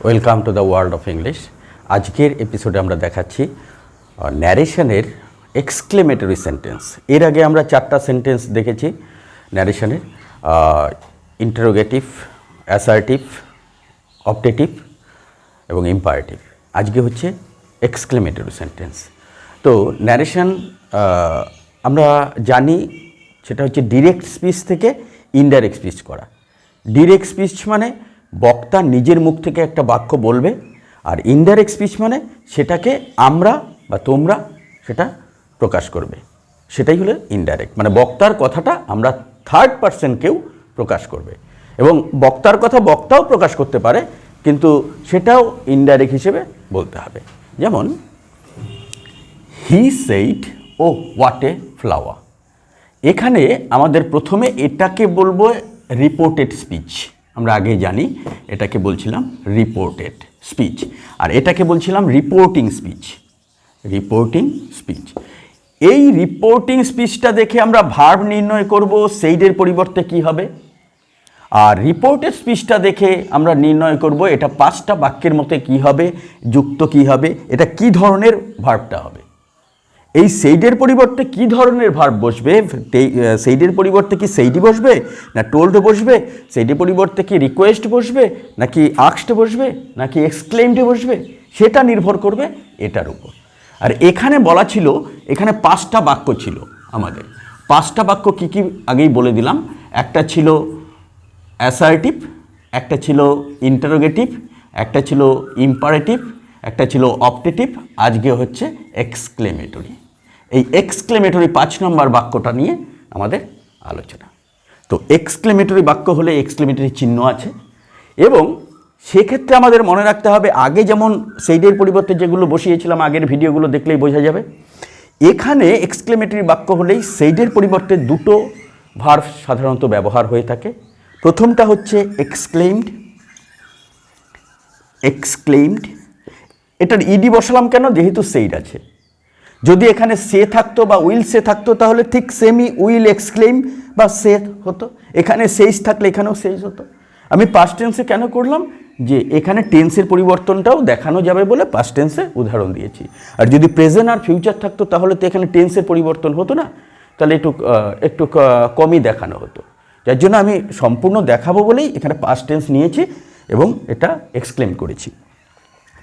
Welcome to the world of English. আজকের এপিসোডে আমরা দেখাচ্ছি ন্যারেশনের এক্সক্লেমেটরি সেন্টেন্স। এর আগে আমরা 4টা সেন্টেন্স দেখেছি ন্যারেশনের, ইন্টারোগেটিভ, অ্যাসার্টিভ, অপটেটিভ এবং ইম্পারেটিভ। আজকে হচ্ছে এক্সক্লেমেটরি সেন্টেন্স। তো ন্যারেশন আমরা জানি সেটা হচ্ছে ডিরেক্ট স্পিচ থেকে ইনডাইরেক্ট স্পিচ করা। ডিরেক্ট স্পিচ মানে বক্তা নিজের মুখ থেকে একটা বাক্য বলবে, আর ইনডাইরেক্ট স্পিচ মানে সেটাকে আমরা বা তোমরা সেটা প্রকাশ করবে, সেটাই হলো ইনডাইরেক্ট। মানে বক্তার কথাটা আমরা থার্ড পারসন কেউ প্রকাশ করবে, এবং বক্তার কথা বক্তাও প্রকাশ করতে পারে, কিন্তু সেটাও ইনডাইরেক্ট হিসেবে বলতে হবে। যেমন he said oh what a flower. এখানে আমাদের প্রথমে এটাকে বলবো রিপোর্টেড স্পিচ। আমরা আগে জানি এটাকে বলছিলাম রিপোর্টেড স্পিচ, আর এটাকে বলছিলাম রিপোর্টিং স্পিচ। রিপোর্টিং স্পিচ, এই রিপোর্টিং স্পিচটা দেখে আমরা ভার্ব নির্ণয় করব, সেইডের পরিবর্তে কি হবে। আর রিপোর্টেড স্পিচটা দেখে আমরা নির্ণয় করব এটা 5টা বাক্যের মধ্যে কি হবে, যুক্ত কি হবে, এটা কি ধরনের ভার্বটা হবে। এই সেইডের পরিবর্তে কি ধরনের ভার্ব বসবে, সেইডের পরিবর্তে কি সেইডি বসবে, না টোল্ড বসবে, সেইডের পরিবর্তে কি রিকোয়েস্ট বসবে, নাকি আস্কড বসবে, নাকি এক্সক্লেইমড বসবে, সেটা নির্ভর করবে এটার উপর। আর এখানে বলা ছিল, এখানে 5টা বাক্য ছিল আমাদের। 5টা বাক্য কি কি আগেই বলে দিলাম। একটা ছিল অ্যাসার্টিভ, একটা ছিল ইন্টারোগেটিভ, একটা ছিল ইম্পারেটিভ, একটা ছিল অপটেটিভ, আজকে হচ্ছে এক্সক্লেমেটরি। এই এক্সক্লেমেটরি 5 নম্বর বাক্যটা নিয়ে আমাদের আলোচনা। তো এক্সক্লেমেটরি বাক্য হলে এক্সক্লেমেটরি চিহ্ন আছে, এবং সেক্ষেত্রে আমাদের মনে রাখতে হবে আগে যেমন সেইডের পরিবর্তে যেগুলো বসিয়েছিলাম আগের ভিডিওগুলো দেখলেই বোঝা যাবে। এখানে এক্সক্লেমেটরি বাক্য হলেই সেইডের পরিবর্তে 2টো ভার্ব সাধারণত ব্যবহার হয়ে থাকে। প্রথমটা হচ্ছে এক্সক্লেইমড। এক্সক্লেইমড, এটার ইডি বসালাম কেন, যেহেতু সেইড আছে। যদি এখানে সে থাকতো বা উইল সে থাকতো তাহলে ঠিক সেমই উইল এক্সক্লেইম বা সে হতো। এখানে সেইজ থাকলে এখানেও সেইজ হতো। আমি পাস্ট টেন্সে কেন করলাম, যে এখানে টেন্সের পরিবর্তনটাও দেখানো যাবে বলে পাস্ট টেন্সে উদাহরণ দিয়েছি। আর যদি প্রেজেন্ট আর ফিউচার থাকতো তাহলে তো এখানে টেন্সের পরিবর্তন হতো না, তাহলে একটু কমই দেখানো হতো। যার জন্য আমি সম্পূর্ণ দেখাবো বলেই এখানে পাস্ট টেন্স নিয়েছি এবং এটা এক্সক্লেম করেছি।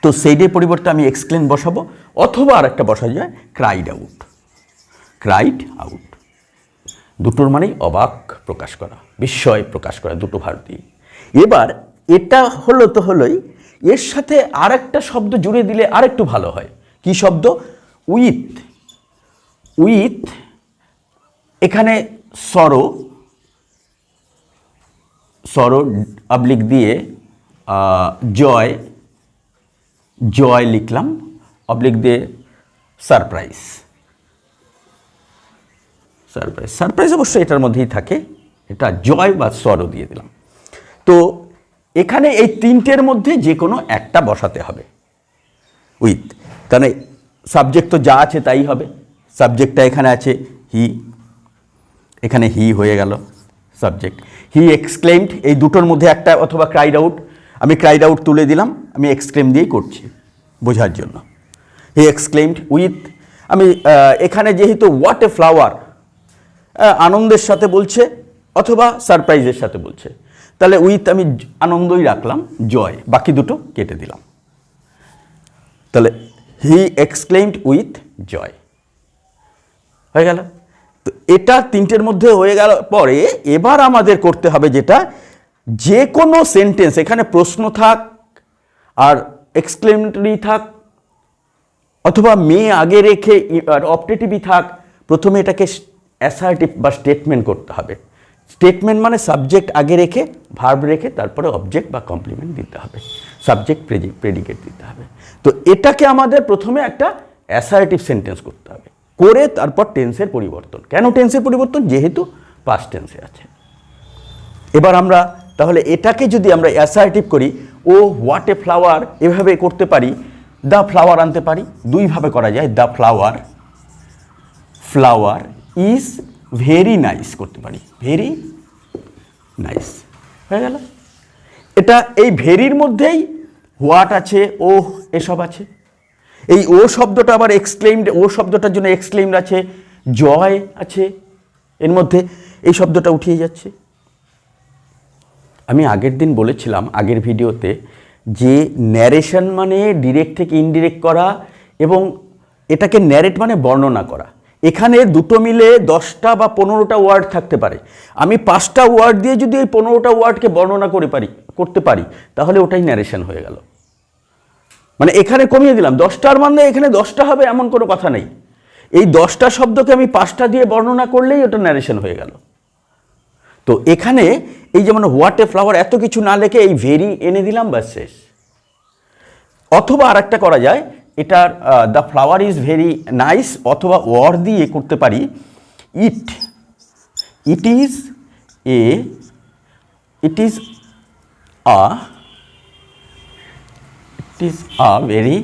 তো সেইডের পরিবর্তে আমি এক্সক্লেম বসাবো, অথবা আর একটা বসা যায় ক্রাইড আউট। ক্রাইড আউট, দুটোর মানেই অবাক প্রকাশ করা, বিস্ময় প্রকাশ করা, দুটো ভার্ব দিয়ে। এবার এটা হলো তো হলোই, এর সাথে আর একটা শব্দ জুড়ে দিলে আর একটু ভালো হয়। কি শব্দ? উইথ। উইথ, এখানে সরো, সরো অবলিক দিয়ে জয়, জয় লিখলাম, অবলিক দিয়ে সারপ্রাইজ। সারপ্রাইজ, সারপ্রাইজ অবশ্যই এটার মধ্যেই থাকে, এটা জয় বা সরো দিয়ে দিলাম। তো এখানে এই 3টের মধ্যে যে কোনো একটা বসাতে হবে উইথ। তাহলে সাবজেক্ট তো যা আছে তাই হবে। সাবজেক্টটা এখানে আছে হি, এখানে হি হয়ে গেল সাবজেক্ট। হি এক্সক্লেইমড, এই দুটোর মধ্যে একটা, অথবা ক্রাইড আউট। আমি ক্রাইড আউট তুলে দিলাম, আমি এক্সক্লেম দিয়েই করছি বোঝার জন্য। হি এক্সক্লেইমড উইথ। আমি এখানে যেহেতু হোয়াট এ ফ্লাওয়ার আনন্দের সাথে বলছে অথবা সারপ্রাইজের সাথে বলছে, তাহলে উইথ আমি আনন্দই রাখলাম, জয় বাকি দুটো কেটে দিলাম। তাহলে হি এক্সক্লেইমড উইথ জয় হয়ে গেল। তো এটা 3টের মধ্যে হয়ে গেল পরে এবার আমাদের করতে হবে যেটা, যে কোনো সেন্টেন্স, এখানে প্রশ্ন থাক আর এক্সক্লেমেটরি থাক, অথবা মেয়ে আগে রেখে আর অপটেটিভই থাক, প্রথমে এটাকে অ্যাসার্টিভ বা স্টেটমেন্ট করতে হবে। স্টেটমেন্ট মানে সাবজেক্ট আগে রেখে, ভার্ব রেখে, তারপরে অবজেক্ট বা কমপ্লিমেন্ট দিতে হবে, সাবজেক্ট প্রেডিকেট দিতে হবে। তো এটাকে আমাদের প্রথমে একটা অ্যাসার্টিভ সেন্টেন্স করতে হবে, করে তারপর টেন্সের পরিবর্তন। কেন টেন্সের পরিবর্তন? যেহেতু পাস্ট টেন্সে আছে। এবার আমরা তাহলে এটাকে যদি আমরা অ্যাসার্টিভ করি, ও হোয়াট এ ফ্লাওয়ার, এভাবে করতে পারি। দ্য ফ্লাওয়ার আনতে পারি, দুইভাবে করা যায়। The flower, flower is very nice করতে পারি, ভেরি নাইস হয়ে গেল। এটা এই ভেরির মধ্যেই হোয়াট আছে, ও এসব আছে। এই ও শব্দটা আবার এক্সক্লেইমড, ও শব্দটার জন্য এক্সক্লেইমড আছে, জয় আছে এর মধ্যে, এই শব্দটা উঠিয়ে যাচ্ছে। আমি আগের দিন বলেছিলাম আগের ভিডিওতে যে ন্যারেশন মানে ডিরেক্ট থেকে ইনডিরেক্ট করা এবং এটাকে ন্যারেট মানে বর্ণনা করা। এখানে দুটো মিলে 10টা বা 15টা ওয়ার্ড থাকতে পারে। আমি 5টা ওয়ার্ড দিয়ে যদি এই 15টা ওয়ার্ডকে বর্ণনা করতে পারি তাহলে ওটাই ন্যারেশন হয়ে গেল। মানে এখানে কমিয়ে দিলাম 10টার মানে এখানে 10টা হবে এমন কোনো কথা নেই। এই 10টা শব্দকে আমি 5টা দিয়ে বর্ণনা করলেই ওটা ন্যারেশন হয়ে গেল। তো এখানে এই যেমন হোয়াট এ ফ্লাওয়ার এত কিছু না লেখে এই ভেরি এনে দিলাম, বাস শেষ। অথবা আর একটা করা যায়, এটার the flower is very nice, অথবা ওয়ার দিয়ে করতে পারি it is a very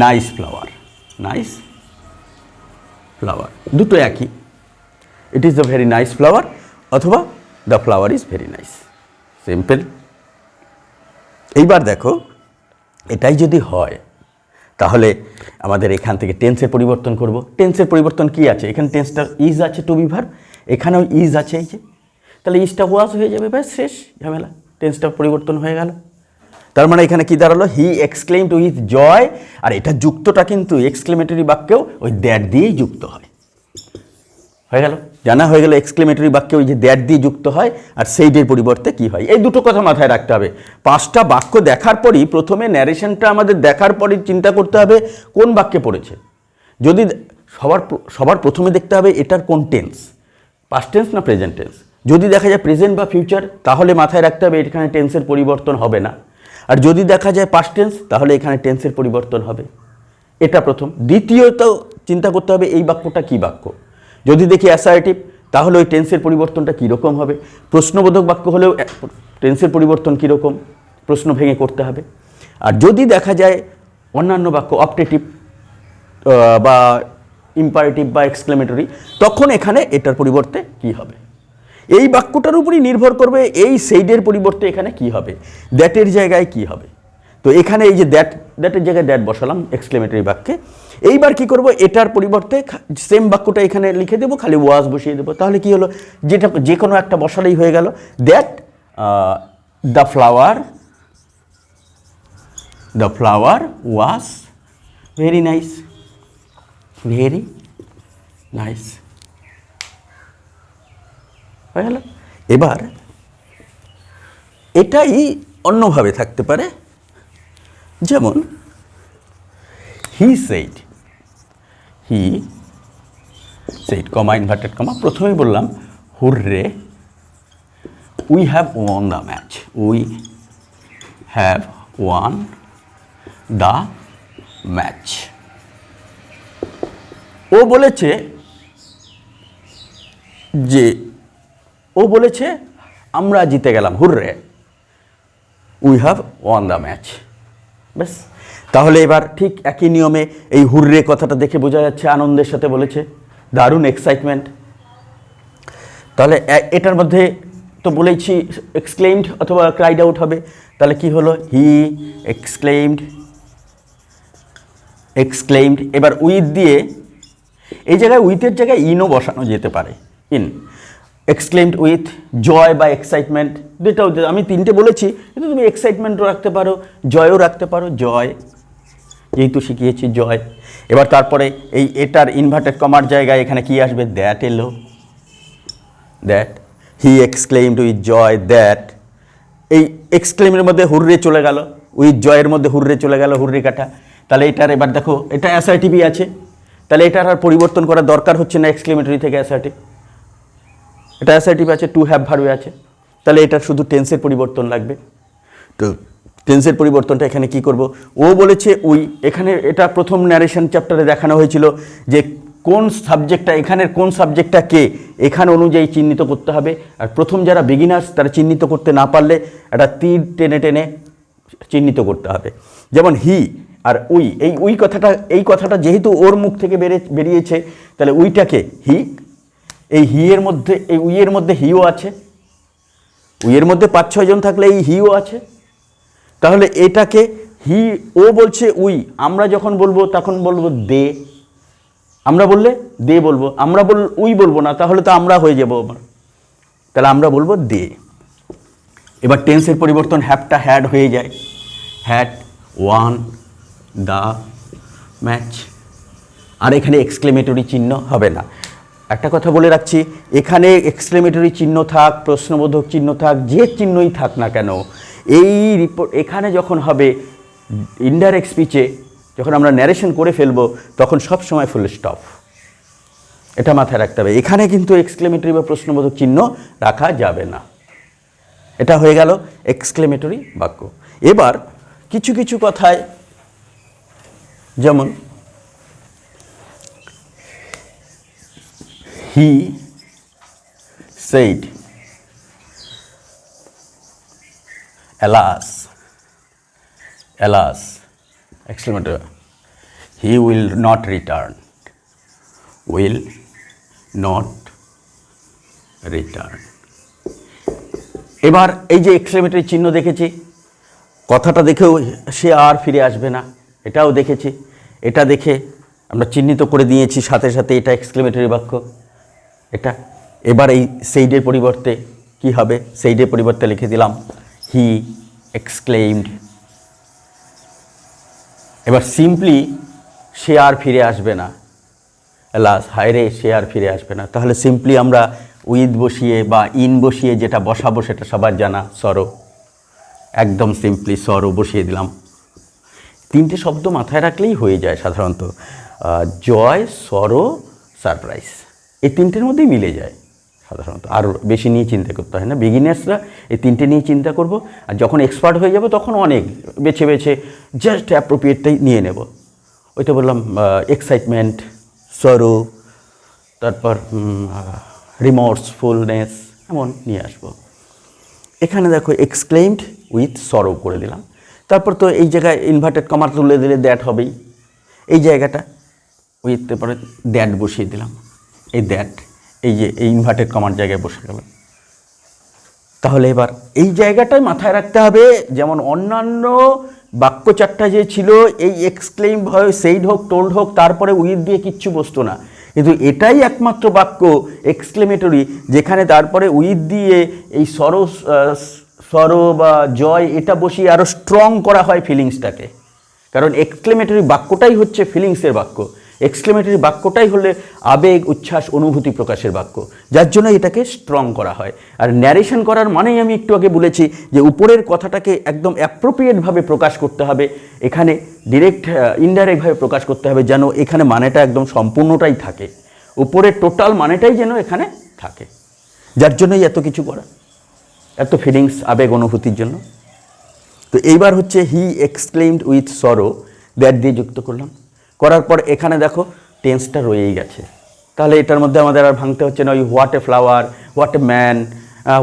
nice flower, দুটো একই। It is a very nice flower অথবা the flower is very nice, simple. এইবার দেখো এটাই যদি হয় তাহলে আমাদের এখান থেকে টেন্সের পরিবর্তন করব। টেন্সের পরিবর্তন কি আছে, এখানে টেন্সটা ইজ আছে টু বি ভার্ব, এখানেও ইজ আছে এই যে, তাহলে ইজটা ওয়াজ হয়ে যাবে, ব্যাস শেষ ঝামেলা, টেন্সটা পরিবর্তন হয়ে গেল। তার মানে এখানে কি দাঁড়ালো, হি এক্সক্লেইমড উইথ জয়, আর এটা যুক্তটা কিন্তু এক্সক্লেমেটরি বাক্যেও ওই দ্যাট দিয়েই যুক্ত হয়। হয়ে গেল, জানা হয়ে গেল এক্সক্লেমেটরি বাক্যে ওই যে দ্যাট দিয়ে যুক্ত হয়, আর সেইডের পরিবর্তে কি হয়। এই দুটো কথা মাথায় রাখতে হবে। 5টা বাক্য দেখার পরই প্রথমে ন্যারেশনটা আমাদের দেখার পরই চিন্তা করতে হবে কোন বাক্যে পড়েছে। যদি সবার প্রথমে দেখতে হবে এটার কোন টেন্স, পাস্ট টেন্স না প্রেজেন্ট টেন্স। যদি দেখা যায় প্রেজেন্ট বা ফিউচার তাহলে মাথায় রাখতে হবে এখানে টেন্সের পরিবর্তন হবে না, আর যদি দেখা যায় পাস্ট টেন্স তাহলে এখানে টেন্সের পরিবর্তন হবে। এটা প্রথম। দ্বিতীয়ত চিন্তা করতে হবে এই বাক্যটা কি বাক্য। যদি দেখি অ্যাসার্টিভ তাহলে ওই টেন্সের পরিবর্তনটা কীরকম হবে। প্রশ্নবোধক বাক্য হলেও টেন্সের পরিবর্তন কীরকম, প্রশ্ন ভেঙে করতে হবে। আর যদি দেখা যায় অন্যান্য বাক্য অপটেটিভ বা ইম্পারেটিভ বা এক্সক্লেমেটরি, তখন এখানে এটার পরিবর্তে কি হবে। এই বাক্যটার উপরই নির্ভর করবে এই সেইডের পরিবর্তে এখানে কি হবে, দ্যাটের জায়গায় কি হবে। তো এখানে এই যে দ্যাটের জায়গায় দ্যাট বসালাম এক্সক্লেমেটরি বাক্যে। এইবার কি করব, এটার পরিবর্তে সেম বাক্যটা এখানে লিখে দেবো, খালি ওয়াজ বসিয়ে দেবো। তাহলে কি হলো, যেটা যে কোনো একটা বসালেই হয়ে গেল। That the flower was very nice, হয়ে গেল। এবার এটাই অন্যভাবে থাকতে পারে, যেমন he said comma inverted comma, প্রথমেই বললাম hurray we have won the match. ও বলেছে আমরা জিতে গেলাম, hurray we have won the match, ব্যাস। তাহলে এবার ঠিক একই নিয়মে এই হুররে কথাটা দেখে বোঝা যাচ্ছে আনন্দের সাথে বলেছে, দারুণ এক্সাইটমেন্ট। তাহলে এটার মধ্যে তো বলেছি এক্সক্লেইমড অথবা ক্রাইড আউট হবে। তাহলে কি হলো, হি এক্সক্লেইমড। এবার উইথ দিয়ে এই জায়গায় উইথের জায়গায় ইনও বসানো যেতে পারে, ইন এক্সক্লেইমড উইথ জয় বা এক্সাইটমেন্ট, দুটাও আমি 3টে বলেছি, কিন্তু তুমি এক্সাইটমেন্টও রাখতে পারো, জয়ও রাখতে পারো, জয় যেহেতু শিখিয়েছি জয়। এবার তারপরে এটার ইনভার্টেড কমার জায়গায় এখানে কি আসবে, দ্যাট এলো, that he exclaimed with joy that. এই এক্সক্লেমের মধ্যে হুররে চলে গেল, উইথ জয়ের মধ্যে হুররে চলে গেল, হুররে কাটা। তাহলে এটার এবার দেখো এটা অ্যাসার্টিভই আছে, তাহলে এটার আর পরিবর্তন করার দরকার হচ্ছে না এক্সক্লেমেটরি থেকে অ্যাসার্টিভ। এটা অ্যাসার্টিভ আছে, টু হ্যাভ ভার্বে আছে, তাহলে এটা শুধু টেন্সের পরিবর্তন লাগবে। তো টেন্সের পরিবর্তনটা এখানে কি করব, ও বলেছে উই, এখানে এটা প্রথম ন্যারেশন চ্যাপ্টারে দেখানো হয়েছিল যে কোন সাবজেক্টটা, এখানের কোন সাবজেক্টটা কে, এখানে অনুযায়ী চিহ্নিত করতে হবে। আর প্রথম যারা বিগিনার্স তারা চিহ্নিত করতে না পারলে একটা তীর টেনে টেনে চিহ্নিত করতে হবে। যেমন হি আর উই, এই কথাটা যেহেতু ওর মুখ থেকে বেরিয়েছে, তাহলে উইটাকে হি, এই হিয়ের মধ্যে এই উইয়ের মধ্যে হিও আছে, উইয়ের মধ্যে 5-6 জন থাকলে এই হিও আছে, তাহলে এটাকে হি, ও বলছে উই, আমরা যখন বলবো তখন বলবো দে, আমরা বললে দে বলবো, আমরা উই বলবো না, তাহলে তো আমরা হয়ে যাবো আবার, তাহলে আমরা বলবো দে। এবার টেন্সের পরিবর্তন, হ্যাভটা হ্যাড হয়ে যায়, হ্যাড ওয়ান দ্য ম্যাচ, আর এখানে এক্সক্লেমেটরি চিহ্ন হবে না। একটা কথা বলে রাখছি, এখানে এক্সক্লেমেটরি চিহ্ন থাক, প্রশ্নবোধক চিহ্ন থাক, যে চিহ্নই থাক না কেন, এই রিপোর্ট এখানে যখন হবে ইনডাইরেক্ট স্পিচে, যখন আমরা ন্যারেশন করে ফেলবো তখন সব সময় ফুল স্টপ, এটা মাথায় রাখতে হবে। এখানে কিন্তু এক্সক্লেমেটরি বা প্রশ্নবোধক চিহ্ন রাখা যাবে না। এটা হয়ে গেল এক্সক্লেমেটরি বাক্য। এবার কিছু কিছু কথায়, যেমন হি said alas, alas, exclamatory, he will not return, will not return। এবার এই যে এক্সক্লেমেটরি চিহ্ন দেখেছি, কথাটা দেখেও সে আর ফিরে আসবে না, এটাও দেখেছি, এটা দেখে আমরা চিহ্নিত করে দিয়েছি সাথে সাথে এটা এক্সক্লেমেটরি বাক্য এটা। এবার এই সেইডের পরিবর্তে কি হবে, সেইডের পরিবর্তে লিখে দিলাম হি এক্সক্লেইমড। এবার সিম্পলি সে আর ফিরে আসবে না, অ্যালাস হায়রে সে আর ফিরে আসবে না, তাহলে সিম্পলি আমরা উইথ বসিয়ে বা ইন বসিয়ে যেটা বসাবো সেটা সবার জানা, সরো, একদম সিম্পলি সরো বসিয়ে দিলাম। তিনটে শব্দ মাথায় রাখলেই হয়ে যায় সাধারণত, জয়, সরো, সারপ্রাইজ, এই তিনটের মধ্যেই মিলে যায় সাধারণত, আর বেশি নিয়ে চিন্তা করতে হয় না। বিগিনার্সরা এই তিনটে নিয়ে চিন্তা করব, আর যখন এক্সপার্ট হয়ে যাব তখন অনেক বেছে বেছে জাস্ট অ্যাপ্রোপ্রিয়েটটাই নিয়ে নেব। ওইটা বললাম এক্সাইটমেন্ট, সরো, তারপর রিমোর্সফুলনেস, এমন নিয়ে আসবো। এখানে দেখো এক্সক্লেইমড উইথ সরো করে দিলাম, তারপর তো এই জায়গায় ইনভার্টেড কমা তুলে দিলে দ্যাট হবেই, এই জায়গাটা উইথ তারপরে দ্যাট বসিয়ে দিলাম, এই দ্যাট এই যে এই ইনভার্টেড কমার জায়গায় বসে গেল। তাহলে এবার এই জায়গাটাই মাথায় রাখতে হবে, যেমন অন্যান্য বাক্য চারটা যে ছিল, এই এক্সক্লেইম হয়, সেইড হোক, টোল্ড হোক, তারপরে উইথ দিয়ে কিচ্ছু বসতো না, কিন্তু এটাই একমাত্র বাক্য এক্সক্লেমেটরি যেখানে তারপরে উইথ দিয়ে এই সরো বা জয় এটা বসিয়ে আরও স্ট্রং করা হয় ফিলিংসটাকে, কারণ এক্সক্লেমেটরি বাক্যটাই হচ্ছে ফিলিংসের বাক্য, এক্সক্লেমেটরি বাক্যটাই হলে আবেগ, উচ্ছ্বাস, অনুভূতি প্রকাশের বাক্য, যার জন্য এটাকে স্ট্রং করা হয়। আর ন্যারেশন করার মানেই আমি একটু আগে বলেছি যে উপরের কথাটাকে একদম অ্যাপ্রোপ্রিয়েটভাবে প্রকাশ করতে হবে, এখানে ডিরেক্ট ইনডাইরেক্টভাবে প্রকাশ করতে হবে, যেন এখানে মানেটা একদম সম্পূর্ণটাই থাকে, উপরের টোটাল মানেটাই যেন এখানে থাকে, যার জন্যই এত কিছু করা, এত ফিলিংস, আবেগ, অনুভূতির জন্য। তো এইবার হচ্ছে হি এক্সক্লেইমড উইথ সরো, দ্যাট দিয়ে যুক্ত করলাম, করার পর এখানে দেখো টেন্সটা রয়েই গেছে, তাহলে এটার মধ্যে আমাদের আর ভাঙতে হচ্ছে না। ওই what a flower, what a man,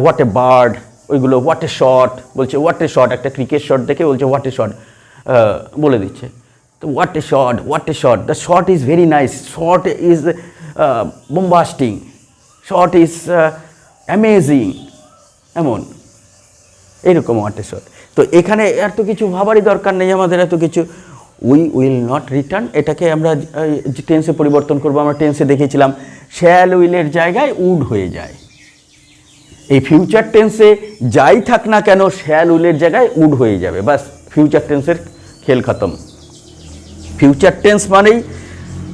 what a bird, ওইগুলো হোয়াট এ শট বলছে, হোয়াট এ শট, একটা ক্রিকেট শট দেখে বলছে হোয়াট এ শট বলে দিচ্ছে, তো what a shot, what a shot, the shot is very nice, shot is bombasting, shot is amazing, এমন এইরকম হোয়াট এ শট। তো এখানে এত কিছু ভাবারই দরকার নেই আমাদের, এত কিছু উই উইল নট রিটার্ন, এটাকে আমরা টেন্সে পরিবর্তন করবো। আমরা টেন্সে দেখেছিলাম শ্যাল উইলের জায়গায় উড হয়ে যায়, এই ফিউচার টেন্সে যাই থাক না কেন শ্যাল উইলের জায়গায় উড হয়ে যাবে, বাস ফিউচার টেন্সের খেল খতম। ফিউচার টেন্স মানেই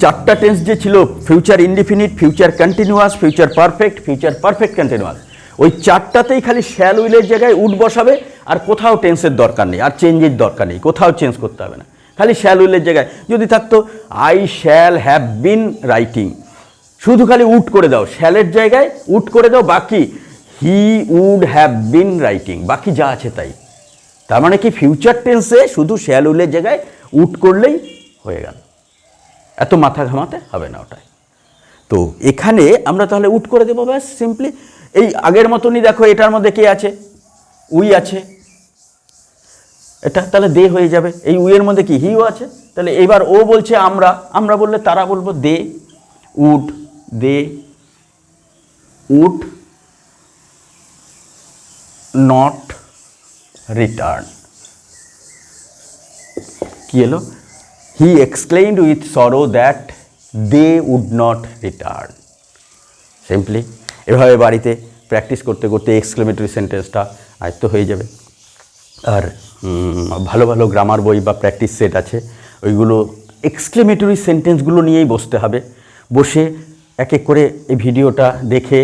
চারটা টেন্স যে ছিল, future indefinite, future continuous, future perfect, future perfect continuous, ওই চারটাতেই খালি শ্যাল উইলের জায়গায় উড বসাবে, আর কোথাও টেন্সের দরকার নেই, আর চেঞ্জের দরকার নেই, কোথাও চেঞ্জ করতে হবে না, খালি শ্যাল উইলের জায়গায় যদি থাকতো I shall have been writing, শুধু খালি উড করে দাও, শ্যালের জায়গায় উড করে দাও, বাকি he would have been writing, বাকি যা আছে তাই। তার মানে কি ফিউচার টেন্সে শুধু শ্যাল উইলের জায়গায় উড করলেই হয়ে গেল, এত মাথা ঘামাতে হবে না ওটাই। তো এখানে আমরা তাহলে উড করে দেবো, ব্যাস সিম্পলি এই আগের মতনই। দেখো এটার মধ্যে কে আছে, উই আছে, এটা তাহলে দে হয়ে যাবে, এই উইয়ের মধ্যে কি হিও আছে, তাহলে এবার ও বলছে আমরা, আমরা বললে তারা বলবো they would, they would not return, কী এলো? He exclaimed with sorrow that they would not return. Simply এভাবে বাড়িতে প্র্যাকটিস করতে করতে এক্সক্লেমেটরি সেন্টেন্সটা আয়ত্ত হয়ে যাবে। আর ভালো ভালো গ্রামার বই বা প্র্যাকটিস সেট আছে, ওইগুলো এক্সক্লেমেটরি সেন্টেন্সগুলো নিয়েই বসতে হবে। বসে এক এক করে এই ভিডিওটা দেখে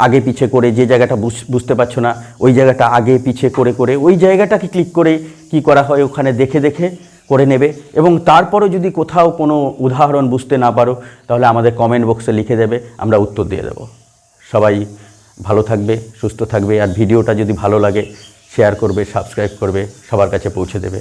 আগে পিছে করে যে জায়গাটা বুঝতে পারছো না ওই জায়গাটা আগে পিছে করে করে ওই জায়গাটাকে ক্লিক করে কি করা হয় ওখানে দেখে দেখে করে নেবে। এবং তারপরে যদি কোথাও কোনো উদাহরণ বুঝতে না পারো তাহলে আমাদের কমেন্ট বক্সে লিখে দেবে, আমরা উত্তর দিয়ে দেবো। সবাই ভালো থাকবে, সুস্থ থাকবে। আর ভিডিওটা যদি ভালো লাগে শেয়ার করবে, সাবস্ক্রাইব করবে, সবার কাছে পৌঁছে দেবে।